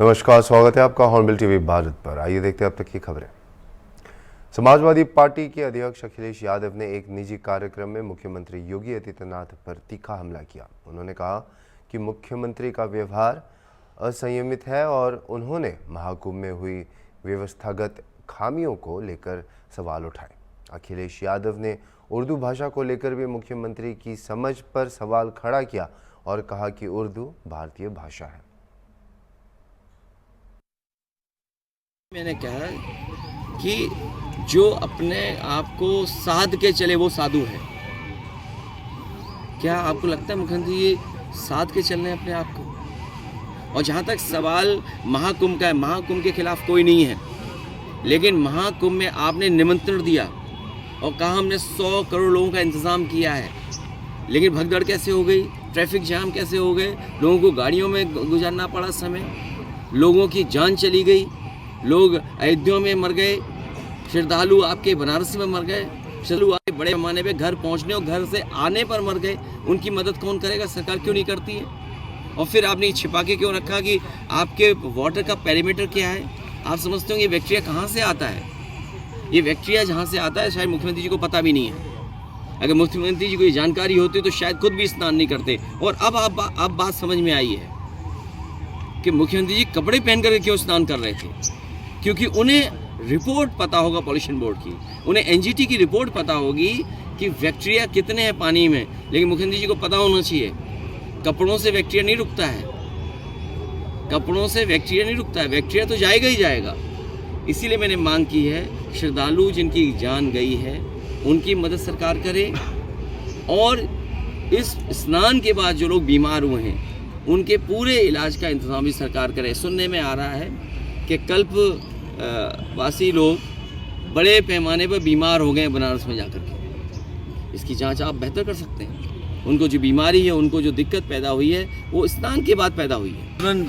नमस्कार, स्वागत है आपका हॉर्नबिल टीवी भारत पर। आइए देखते हैं अब तक की खबरें। समाजवादी पार्टी के अध्यक्ष अखिलेश यादव ने एक निजी कार्यक्रम में मुख्यमंत्री योगी आदित्यनाथ पर तीखा हमला किया। उन्होंने कहा कि मुख्यमंत्री का व्यवहार असंयमित है और उन्होंने महाकुंभ में हुई व्यवस्थागत खामियों को लेकर सवाल उठाए। अखिलेश यादव ने उर्दू भाषा को लेकर भी मुख्यमंत्री की समझ पर सवाल खड़ा किया और कहा कि उर्दू भारतीय भाषा है। मैंने कहा कि जो अपने आप को साध के चले वो साधु है। क्या आपको लगता है मुख्यमंत्री ये साध के चल रहे हैं अपने आप को? और जहाँ तक सवाल महाकुंभ का है, महाकुंभ के खिलाफ कोई नहीं है, लेकिन महाकुंभ में आपने निमंत्रण दिया और कहा हमने 100 करोड़ लोगों का इंतज़ाम किया है, लेकिन भगदड़ कैसे हो गई, ट्रैफिक जाम कैसे हो गए, लोगों को गाड़ियों में गुजारना पड़ा समय, लोगों की जान चली गई, लोग अयोध्या में मर गए, श्रद्धालु आपके बनारस में मर गए, श्रद्धालु आपके बड़े पैमाने पे घर पहुंचने और घर से आने पर मर गए। उनकी मदद कौन करेगा? सरकार क्यों नहीं करती है? और फिर आपने छिपा के क्यों रखा कि आपके वाटर का पेरीमीटर क्या है? आप समझते होंगे ये बैक्टीरिया कहाँ से आता है? ये बैक्टीरिया जहाँ से आता है शायद मुख्यमंत्री जी को पता भी नहीं है। अगर मुख्यमंत्री जी को ये जानकारी होती तो शायद खुद भी स्नान नहीं करते। और अब बात समझ में आई है कि मुख्यमंत्री जी कपड़े पहन कर क्यों स्नान कर रहे थे, क्योंकि उन्हें रिपोर्ट पता होगा पॉल्यूशन बोर्ड की, उन्हें एनजीटी की रिपोर्ट पता होगी कि बैक्टीरिया कितने हैं पानी में। लेकिन मुख्यमंत्री जी को पता होना चाहिए कपड़ों से बैक्टीरिया नहीं रुकता है, कपड़ों से बैक्टीरिया नहीं रुकता है, बैक्टीरिया तो जाएगा ही जाएगा। इसीलिए मैंने मांग की है श्रद्धालु जिनकी जान गई है उनकी मदद सरकार करे, और इस स्नान के बाद जो लोग बीमार हुए हैं उनके पूरे इलाज का इंतजाम भी सरकार करे। सुनने में आ रहा है कि कल्प वासी लोग बड़े पैमाने पर बीमार हो गए बनारस में जाकर के। इसकी जांच आप बेहतर कर सकते हैं। उनको जो बीमारी है, उनको जो दिक्कत पैदा हुई है वो स्नान के बाद पैदा हुई है। संतुलन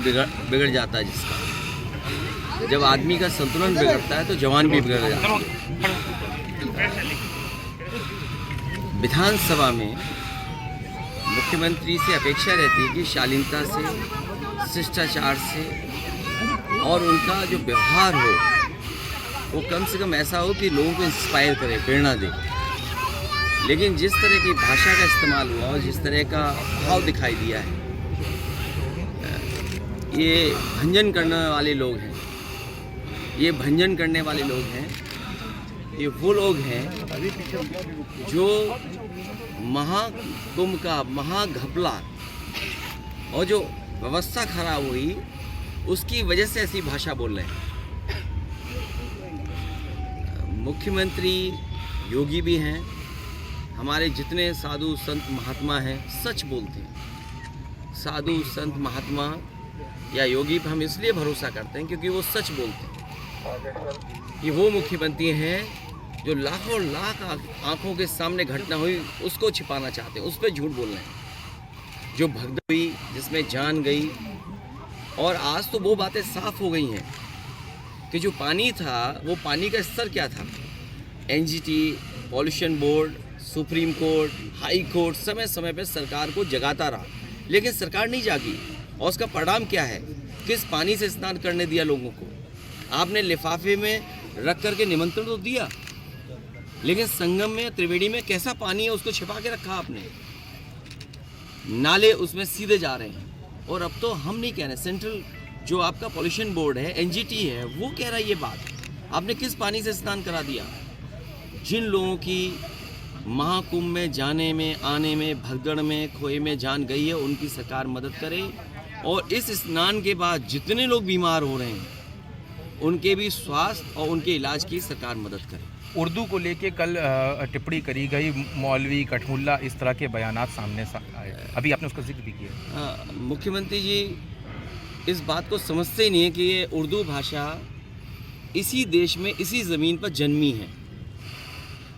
बिगड़ जाता है जिसका, जब आदमी का संतुलन बिगड़ता है तो जवान भी बिगड़ जाता है। विधानसभा में मुख्यमंत्री से अपेक्षा रहती है कि शालीनता से, शिष्टाचार से और उनका जो व्यवहार हो वो कम से कम ऐसा हो कि लोगों को इंस्पायर करे, प्रेरणा दे। लेकिन जिस तरह की भाषा का इस्तेमाल हुआ और जिस तरह का भाव दिखाई दिया है, ये भंजन करने वाले लोग हैं, ये भंजन करने वाले लोग हैं, ये वो लोग हैं जो महाकुंभ का महाघपला और जो व्यवस्था खराब हुई उसकी वजह से ऐसी भाषा बोल रहे हैं। मुख्यमंत्री योगी भी हैं, हमारे जितने साधु संत महात्मा हैं सच बोलते हैं। साधु संत महात्मा या योगी पर हम इसलिए भरोसा करते हैं क्योंकि वो सच बोलते हैं। ये वो मुख्यमंत्री हैं जो लाखों लाख आंखों के सामने घटना हुई उसको छिपाना चाहते हैं, उस पर झूठ बोल रहे हैं। जो भगदड़ हुई जिसमें जान गई, और आज तो वो बातें साफ हो गई हैं कि जो पानी था वो पानी का स्तर क्या था। NGT, pollution board, supreme court, high court समय समय पर सरकार को जगाता रहा, लेकिन सरकार नहीं जागी। और उसका परिणाम क्या है? किस पानी से स्नान करने दिया लोगों को? आपने लिफाफे में रख करके निमंत्रण तो दिया, लेकिन संगम में, त्रिवेणी में कैसा पानी है उसको छिपा के रखा आपने। नाले उसमें सीधे जा रहे हैं। और अब तो हम नहीं कह रहे, सेंट्रल जो आपका पॉल्यूशन बोर्ड है, एनजीटी है, वो कह रहा है ये बात। आपने किस पानी से स्नान करा दिया? जिन लोगों की महाकुंभ में जाने में, आने में, भगदड़ में, खोए में जान गई है उनकी सरकार मदद करे, और इस स्नान के बाद जितने लोग बीमार हो रहे हैं उनके भी स्वास्थ्य और उनके इलाज की सरकार मदद करे। उर्दू को लेके कल टिप्पणी करी गई, मौलवी कठमुल्ला इस तरह के बयानात सामने आए, अभी आपने उसका जिक्र भी किया। मुख्यमंत्री जी इस बात को समझते ही नहीं है कि ये उर्दू भाषा इसी देश में, इसी ज़मीन पर जन्मी है।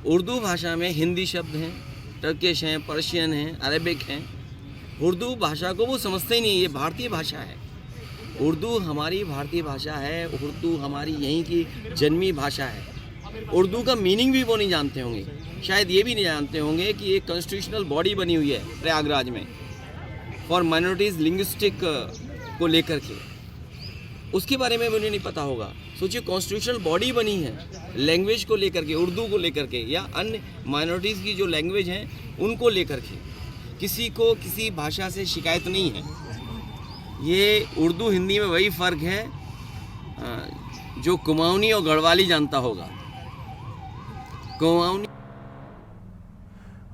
उर्दू भाषा में हिंदी शब्द हैं, टर्किश हैं, पर्शियन हैं, अरेबिक हैं। उर्दू भाषा को वो समझते ही नहीं, ये भारतीय भाषा है। उर्दू हमारी भारतीय भाषा है, उर्दू हमारी यहीं की जन्मी भाषा है। उर्दू का मीनिंग भी वो नहीं जानते होंगे, शायद ये भी नहीं जानते होंगे कि एक कॉन्स्टिट्यूशनल बॉडी बनी हुई है प्रयागराज में फॉर माइनॉरिटीज़ लिंग्विस्टिक को लेकर के। उसके बारे में भी उन्हें नहीं पता होगा। सोचिए कॉन्स्टिट्यूशनल बॉडी बनी है लैंग्वेज को लेकर के, उर्दू को लेकर के या अन्य माइनॉरिटीज़ की जो लैंग्वेज हैं उनको लेकर के, किसी को किसी भाषा से शिकायत नहीं है। ये उर्दू हिंदी में वही फ़र्क है जो कुमाऊनी और गढ़वाली जानता होगा। कुमाऊनी।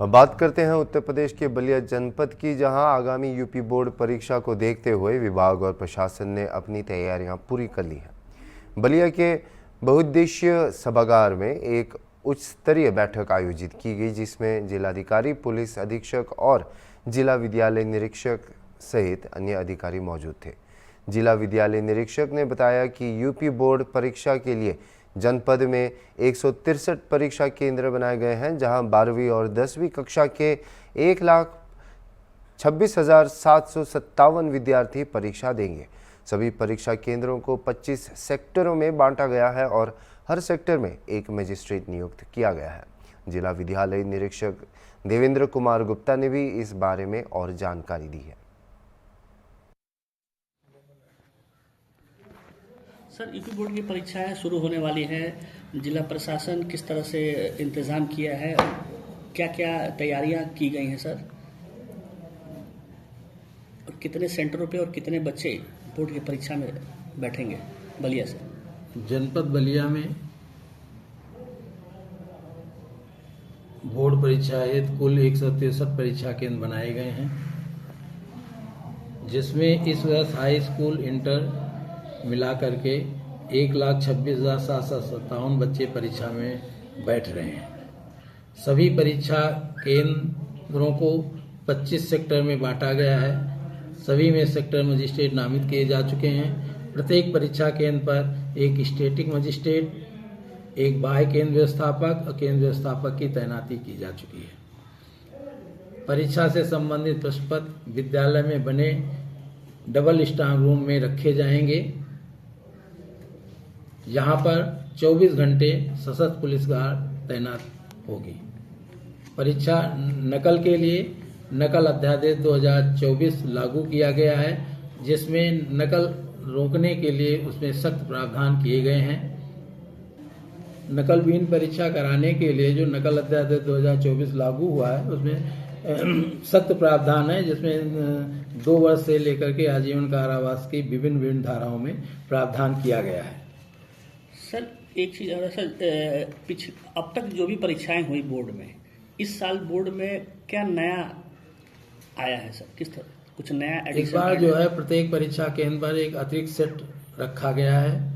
अब बात करते हैं उत्तर प्रदेश के बलिया जनपद की, जहां आगामी यूपी बोर्ड परीक्षा को देखते हुए विभाग और प्रशासन ने अपनी तैयारियां पूरी कर ली हैं। बलिया के बहुउद्देशीय सभागार में एक उच्च स्तरीय बैठक आयोजित की गई, जिसमें जिलाधिकारी, पुलिस अधीक्षक और जिला विद्यालय निरीक्षक सहित अन्य अधिकारी मौजूद थे। जिला विद्यालय निरीक्षक ने बताया कि यूपी बोर्ड परीक्षा के लिए जनपद में 163 परीक्षा केंद्र बनाए गए हैं, जहां 12वीं और 10वीं कक्षा के 1,26,757 विद्यार्थी परीक्षा देंगे। सभी परीक्षा केंद्रों को 25 सेक्टरों में बांटा गया है और हर सेक्टर में एक मजिस्ट्रेट नियुक्त किया गया है। जिला विद्यालय निरीक्षक देवेंद्र कुमार गुप्ता ने भी इस बारे में और जानकारी दी है। सर, यूपी बोर्ड की परीक्षाएं शुरू होने वाली हैं। जिला प्रशासन किस तरह से इंतज़ाम किया है, क्या क्या तैयारियां की गई हैं सर, और कितने सेंटरों पे और कितने बच्चे बोर्ड की परीक्षा में बैठेंगे बलिया से? जनपद बलिया में बोर्ड परीक्षा हेतु कुल 163 परीक्षा केंद्र बनाए गए हैं, जिसमें इस वर्ष हाई स्कूल, इंटर मिला करके 1,26,757 बच्चे परीक्षा में बैठ रहे हैं। सभी परीक्षा केंद्रों को 25 सेक्टर में बांटा गया है। सभी में सेक्टर मजिस्ट्रेट नामित किए जा चुके हैं। प्रत्येक परीक्षा केंद्र पर एक स्टैटिक मजिस्ट्रेट, एक बाह्य केंद्र व्यवस्थापक और केंद्र व्यवस्थापक की तैनाती की जा चुकी है। परीक्षा से संबंधित प्रश्न पत्र विद्यालय में बने डबल स्ट्रांग रूम में रखे जाएंगे। यहाँ पर 24 घंटे सशस्त्र पुलिस गार्ड तैनात होगी। परीक्षा नकल के लिए नकल अध्यादेश 2024 लागू किया गया है, जिसमें नकल रोकने के लिए उसमें सख्त प्रावधान किए गए हैं। नकलविहीन परीक्षा कराने के लिए जो नकल अध्यादेश 2024 लागू हुआ है, उसमें सख्त प्रावधान है, जिसमें 2 वर्ष से लेकर के आजीवन कारावास की विभिन्न धाराओं में प्रावधान किया गया है। सर, एक चीज़ और सर, अब तक जो भी परीक्षाएं हुई बोर्ड में, इस साल बोर्ड में क्या नया आया है सर? किस तरह कुछ नया एडिशन? इस बार जो है प्रत्येक परीक्षा केंद्र पर एक अतिरिक्त सेट रखा गया है,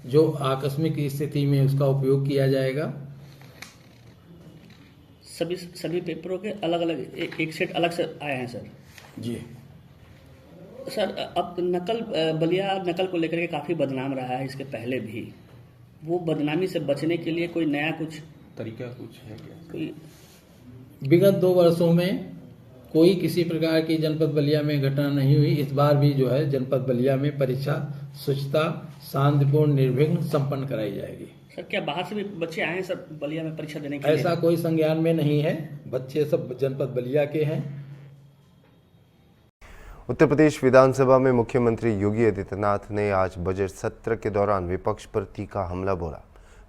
जो आकस्मिक स्थिति में उसका उपयोग किया जाएगा। सभी पेपरों के अलग अलग एक सेट अलग से आए हैं सर? जी सर, अब बलिया नकल को लेकर के काफ़ी बदनाम रहा है, इसके पहले भी। वो बदनामी से बचने के लिए कोई नया कुछ तरीका कुछ है क्या? कोई विगत 2 वर्षों में कोई किसी प्रकार की जनपद बलिया में घटना नहीं हुई। इस बार भी जो है जनपद बलिया में परीक्षा स्वच्छता, शांतिपूर्ण, निर्विघ्न संपन्न कराई जाएगी। सर, क्या बाहर से भी बच्चे आए हैं सर बलिया में परीक्षा देने के लिए? ऐसा कोई संज्ञान में नहीं है, बच्चे सब जनपद बलिया के हैं। उत्तर प्रदेश विधानसभा में मुख्यमंत्री योगी आदित्यनाथ ने आज बजट सत्र के दौरान विपक्ष पर तीखा हमला बोला।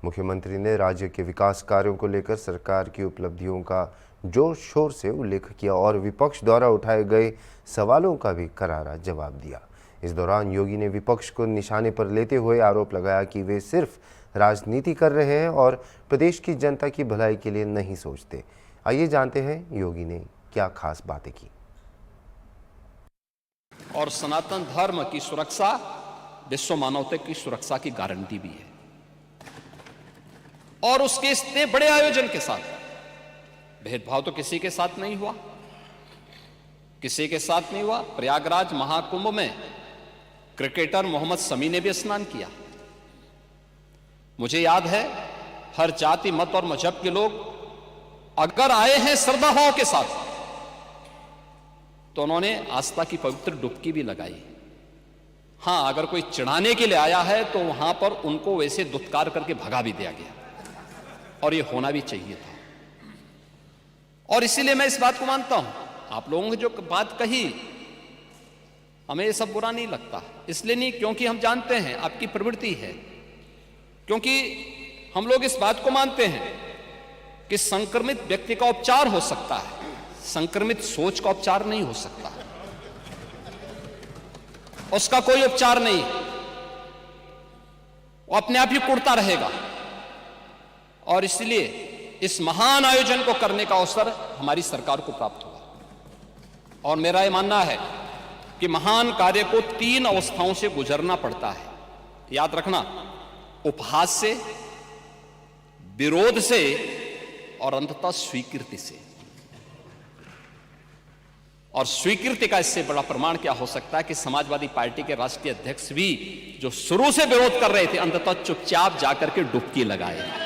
मुख्यमंत्री ने राज्य के विकास कार्यों को लेकर सरकार की उपलब्धियों का जोर शोर से उल्लेख किया और विपक्ष द्वारा उठाए गए सवालों का भी करारा जवाब दिया। इस दौरान योगी ने विपक्ष को निशाने पर लेते हुए आरोप लगाया कि वे सिर्फ राजनीति कर रहे हैं और प्रदेश की जनता की भलाई के लिए नहीं सोचते। आइए जानते हैं योगी ने क्या खास बातें की। और सनातन धर्म की सुरक्षा विश्व मानवता की सुरक्षा की गारंटी भी है। और उसके इतने बड़े आयोजन के साथ भेदभाव तो किसी के साथ नहीं हुआ, किसी के साथ नहीं हुआ। प्रयागराज महाकुंभ में क्रिकेटर मोहम्मद शमी ने भी स्नान किया। मुझे याद है, हर जाति, मत और मजहब के लोग अगर आए हैं श्रद्धा भाव के साथ, तो उन्होंने आस्था की पवित्र डुबकी भी लगाई। हां, अगर कोई चिढ़ाने के लिए आया है तो वहां पर उनको वैसे दुत्कार करके भगा भी दिया गया, और ये होना भी चाहिए था। और इसीलिए मैं इस बात को मानता हूं, आप लोगों ने जो बात कही हमें ये सब बुरा नहीं लगता, इसलिए नहीं क्योंकि हम जानते हैं आपकी प्रवृत्ति है, क्योंकि हम लोग इस बात को मानते हैं कि संक्रमित व्यक्ति का उपचार हो सकता है, संक्रमित सोच का उपचार नहीं हो सकता, उसका कोई उपचार नहीं, वो अपने आप ही कुड़ता रहेगा। और इसलिए इस महान आयोजन को करने का अवसर हमारी सरकार को प्राप्त हुआ। और मेरा यह मानना है कि महान कार्य को 3 अवस्थाओं से गुजरना पड़ता है, याद रखना, उपहास से, विरोध से और अंततः स्वीकृति से। और स्वीकृति का इससे बड़ा प्रमाण क्या हो सकता है कि समाजवादी पार्टी के राष्ट्रीय अध्यक्ष भी जो शुरू से विरोध कर रहे थे, अंततः चुपचाप जाकर के डुबकी लगाए।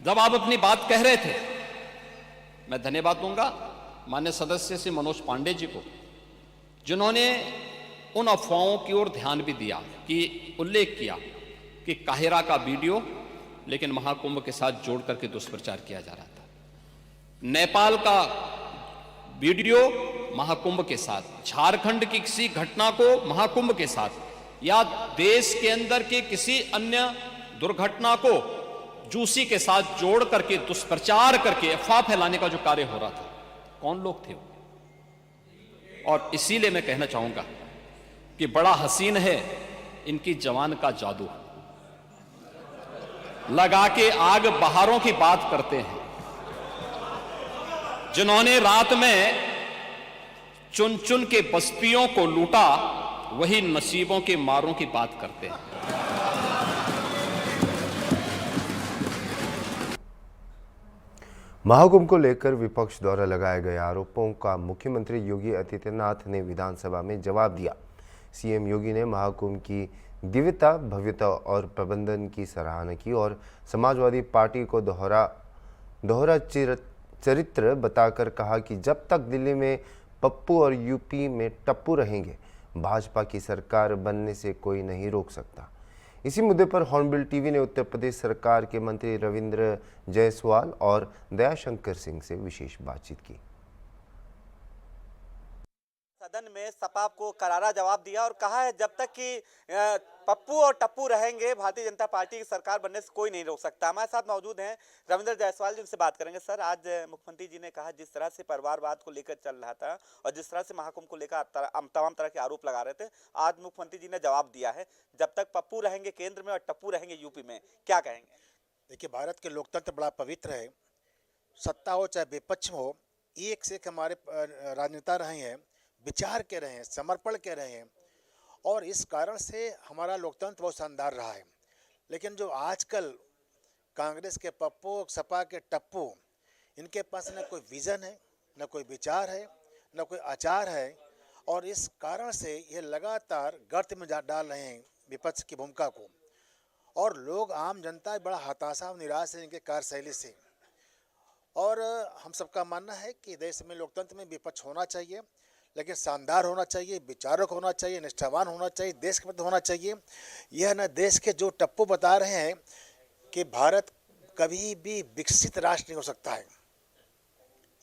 जब आप अपनी बात कह रहे थे, मैं धन्यवाद दूंगा माननीय सदस्य श्री मनोज पांडे जी को, जिन्होंने उन अफवाहों की ओर ध्यान भी दिया, कि उल्लेख किया कि काहिरा का वीडियो लेकिन महाकुंभ के साथ जोड़ करके दुष्प्रचार किया जा रहा था, नेपाल का वीडियो महाकुंभ के साथ, झारखंड की किसी घटना को महाकुंभ के साथ, या देश के अंदर के किसी अन्य दुर्घटना को जूसी के साथ जोड़ करके दुष्प्रचार करके अफवाह फैलाने का जो कार्य हो रहा था, कौन लोग थे वो? और इसीलिए मैं कहना चाहूंगा कि बड़ा हसीन है इनकी जवान का जादू, लगा के आग बहारों की बात करते हैं। जिन्होंने रात में चुन चुन के बस्तियों को लूटा, वही नसीबों के मारों की बात करते हैं। महाकुंभ को लेकर विपक्ष द्वारा लगाए गए आरोपों का मुख्यमंत्री योगी आदित्यनाथ ने विधानसभा में जवाब दिया। सीएम योगी ने महाकुंभ की दिव्यता, भव्यता और प्रबंधन की सराहना की और समाजवादी पार्टी को दोहरा चरित्र बताकर कहा कि जब तक दिल्ली में पप्पू और यूपी में टप्पू रहेंगे, भाजपा की सरकार बनने से कोई नहीं रोक सकता। इसी मुद्दे पर हॉर्नबिल टीवी ने उत्तर प्रदेश सरकार के मंत्री रविंद्र जायसवाल और दयाशंकर सिंह से विशेष बातचीत की। सदन में सपा को करारा जवाब दिया और कहा है जब तक कि पप्पू और टप्पू रहेंगे, भारतीय जनता पार्टी की सरकार बनने से कोई नहीं रोक सकता। हमारे साथ मौजूद हैं रविंद्र जायसवाल जी, उनसे बात करेंगे। सर, आज मुख्यमंत्री जी ने कहा जिस तरह से परिवारवाद को लेकर चल रहा था और जिस तरह से महाकुंभ को लेकर तमाम तरह के आरोप लगा रहे थे, आज मुख्यमंत्री जी ने जवाब दिया है जब तक पप्पू रहेंगे केंद्र में और टप्पू रहेंगे यूपी में, क्या कहेंगे? देखिए, भारत के लोकतंत्र बड़ा पवित्र है, सत्ता हो चाहे विपक्ष हो, एक से एक हमारे राजनेता रहे हैं, विचार के रहे हैं, समर्पण के रहे हैं और इस कारण से हमारा लोकतंत्र बहुत शानदार रहा है। लेकिन जो आजकल कांग्रेस के पप्पू, सपा के टप्पू, इनके पास न कोई विज़न है, न कोई विचार है, न कोई आचार है और इस कारण से ये लगातार गर्त में डाल रहे हैं विपक्ष की भूमिका को और लोग, आम जनता बड़ा हताशा और निराश है इनके कार्यशैली से। और हम सबका मानना है कि देश में लोकतंत्र में विपक्ष होना चाहिए, लेकिन शानदार होना चाहिए, विचारक होना चाहिए, निष्ठावान होना चाहिए, देश के प्रति होना चाहिए। यह न देश के जो टप्पू बता रहे हैं कि भारत कभी भी विकसित राष्ट्र नहीं हो सकता है,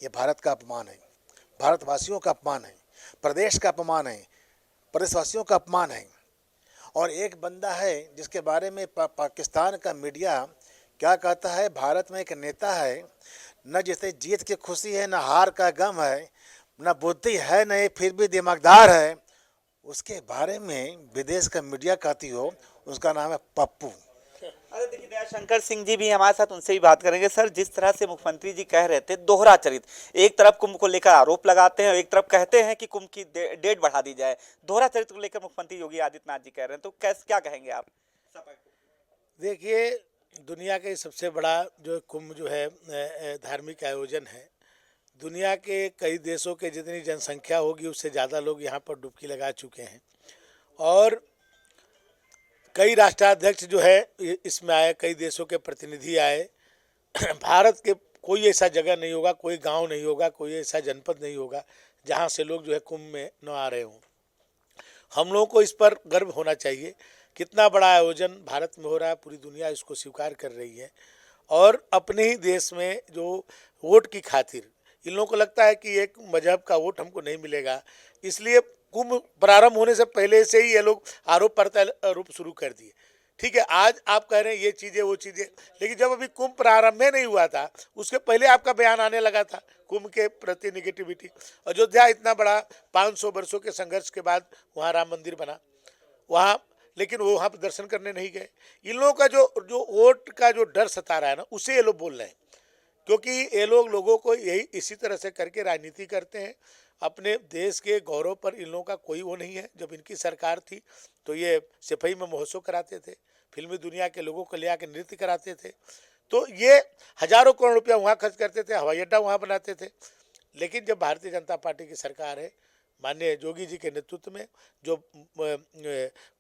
ये भारत का अपमान है, भारतवासियों का अपमान है, प्रदेश का अपमान है, प्रदेशवासियों का अपमान है। और एक बंदा है जिसके बारे में पाकिस्तान का मीडिया क्या कहता है, भारत में एक नेता है, न जिसे जीत की खुशी है, न हार का गम है, न बुद्धि है, न ये फिर भी दिमागदार है, उसके बारे में विदेश का मीडिया कहती हो, उसका नाम है पप्पू। अरे देखिए, दयाशंकर सिंह जी भी हमारे साथ, उनसे भी बात करेंगे। सर, जिस तरह से मुख्यमंत्री जी कह रहे थे दोहरा चरित्र, एक तरफ कुंभ को लेकर आरोप लगाते हैं और एक तरफ कहते हैं कि कुंभ की डेट बढ़ा दी जाए, दोहरा चरित्र को लेकर मुख्यमंत्री योगी आदित्यनाथ जी कह रहे हैं, तो क्या कहेंगे आप? देखिए, दुनिया का सबसे बड़ा जो कुंभ जो है धार्मिक आयोजन है, दुनिया के कई देशों के जितनी जनसंख्या होगी उससे ज़्यादा लोग यहाँ पर डुबकी लगा चुके हैं और कई राष्ट्राध्यक्ष जो है इसमें आए, कई देशों के प्रतिनिधि आए। भारत के कोई ऐसा जगह नहीं होगा, कोई गांव नहीं होगा, कोई ऐसा जनपद नहीं होगा जहाँ से लोग जो है कुंभ में न आ रहे हों। हम लोगों को इस पर गर्व होना चाहिए, कितना बड़ा आयोजन भारत में हो रहा है, पूरी दुनिया इसको स्वीकार कर रही है और अपने ही देश में जो वोट की खातिर इन लोगों को लगता है कि एक मजहब का वोट हमको नहीं मिलेगा, इसलिए कुंभ प्रारंभ होने से पहले से ही ये लोग आरोप प्रत्यारोप शुरू कर दिए। ठीक है, आज आप कह रहे हैं ये चीज़ें वो चीज़ें, लेकिन जब अभी कुंभ प्रारंभ में नहीं हुआ था उसके पहले आपका बयान आने लगा था कुंभ के प्रति निगेटिविटी। अयोध्या इतना बड़ा 500 वर्षों के संघर्ष के बाद वहाँ राम मंदिर बना, वहाँ लेकिन वो वहाँ पर दर्शन करने नहीं गए। इन लोगों का जो वोट का जो डर सता रहा है ना, उसे ये लोग बोल रहे हैं, क्योंकि ये लोगों को यही इसी तरह से करके राजनीति करते हैं। अपने देश के गौरव पर इन लोगों का कोई वो नहीं है। जब इनकी सरकार थी तो ये सिपाही में महोत्सव कराते थे, फिल्मी दुनिया के लोगों को ले आकर नृत्य कराते थे, तो ये हजारों करोड़ रुपया वहाँ खर्च करते थे, हवाई अड्डा वहाँ बनाते थे। लेकिन जब भारतीय जनता पार्टी की सरकार है, माननीय योगी जी के नेतृत्व में, जो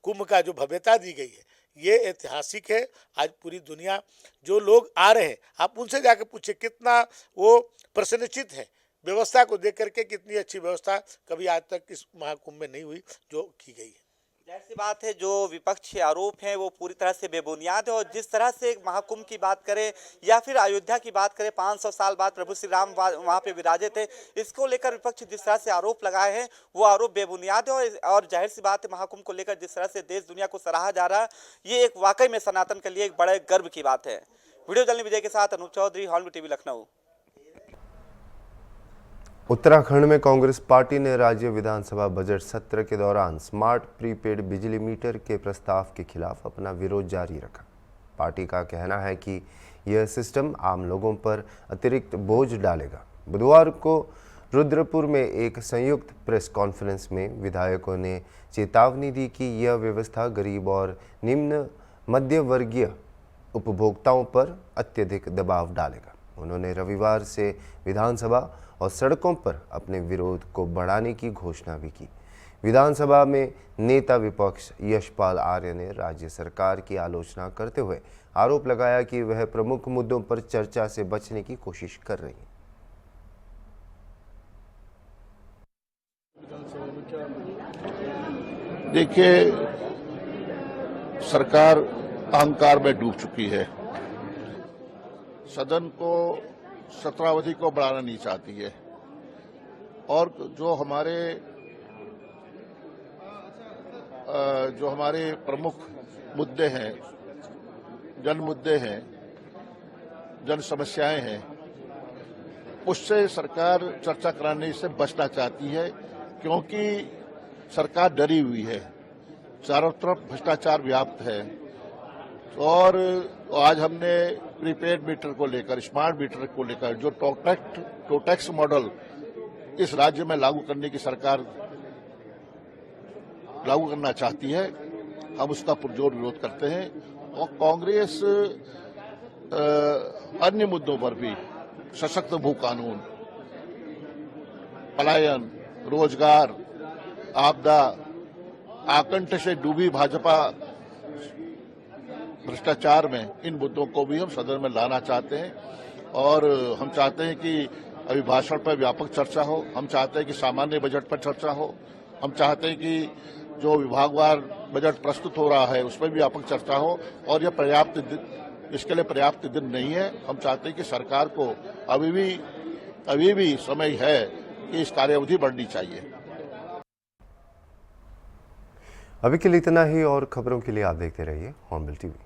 कुंभ का जो भव्यता दी गई है, ये ऐतिहासिक है। आज पूरी दुनिया जो लोग आ रहे हैं, आप उनसे जाकर पूछे कितना वो प्रसन्नचित हैं व्यवस्था को देख करके। कितनी अच्छी व्यवस्था कभी आज तक इस महाकुंभ में नहीं हुई जो की गई है। जाहिर सी बात है, जो विपक्षी आरोप हैं वो पूरी तरह से बेबुनियाद है। और जिस तरह से महाकुंभ की बात करें या फिर अयोध्या की बात करें, 500 साल बाद प्रभु श्री राम वहाँ पे विराजे थे, इसको लेकर विपक्ष जिस तरह से आरोप लगाए हैं वो आरोप बेबुनियाद है। और जाहिर सी बात है, महाकुंभ को लेकर जिस तरह से देश दुनिया को सराहा जा रहा है, ये एक वाकई में सनातन के लिए एक बड़े गर्व की बात है। वीडियो जर्नलिस्ट विजय के साथ अनूप चौधरी, हॉर्नबिल टीवी, लखनऊ। उत्तराखंड में कांग्रेस पार्टी ने राज्य विधानसभा बजट सत्र के दौरान स्मार्ट प्रीपेड बिजली मीटर के प्रस्ताव के खिलाफ अपना विरोध जारी रखा। पार्टी का कहना है कि यह सिस्टम आम लोगों पर अतिरिक्त बोझ डालेगा। बुधवार को रुद्रपुर में एक संयुक्त प्रेस कॉन्फ्रेंस में विधायकों ने चेतावनी दी कि यह व्यवस्था गरीब और निम्न मध्य वर्गीय उपभोक्ताओं पर अत्यधिक दबाव डालेगा। उन्होंने रविवार से विधानसभा और सड़कों पर अपने विरोध को बढ़ाने की घोषणा भी की। विधानसभा में नेता विपक्ष यशपाल आर्य ने राज्य सरकार की आलोचना करते हुए आरोप लगाया कि वह प्रमुख मुद्दों पर चर्चा से बचने की कोशिश कर रही है। देखिए, सरकार अहंकार में डूब चुकी है। सदन को सत्रावधि को बढ़ाना नहीं चाहती है, और जो हमारे प्रमुख मुद्दे हैं, जन मुद्दे हैं, जन समस्याएं हैं, उससे सरकार चर्चा कराने से बचना चाहती है, क्योंकि सरकार डरी हुई है। चारों तरफ भ्रष्टाचार व्याप्त है। और आज हमने प्रीपेड मीटर को लेकर, स्मार्ट मीटर को लेकर जो टोटैक्स मॉडल इस राज्य में लागू करने की सरकार लागू करना चाहती है, हम उसका पुरजोर विरोध करते हैं। और कांग्रेस अन्य मुद्दों पर भी, सशक्त भू कानून, पलायन, रोजगार, आपदा, आकंठ से डूबी भाजपा भ्रष्टाचार में, इन मुद्दों को भी हम सदन में लाना चाहते हैं। और हम चाहते हैं कि अभिभाषण पर व्यापक चर्चा हो, हम चाहते हैं कि सामान्य बजट पर चर्चा हो, हम चाहते हैं कि जो विभागवार बजट प्रस्तुत हो रहा है उस पर भी व्यापक चर्चा हो। और यह इसके लिए पर्याप्त दिन नहीं है। हम चाहते हैं कि सरकार को अभी भी समय है कि इस कार्यावधि बढ़नी चाहिए। अभी के लिए इतना ही, और खबरों के लिए आप देखते रहिए हॉर्नबिल टीवी।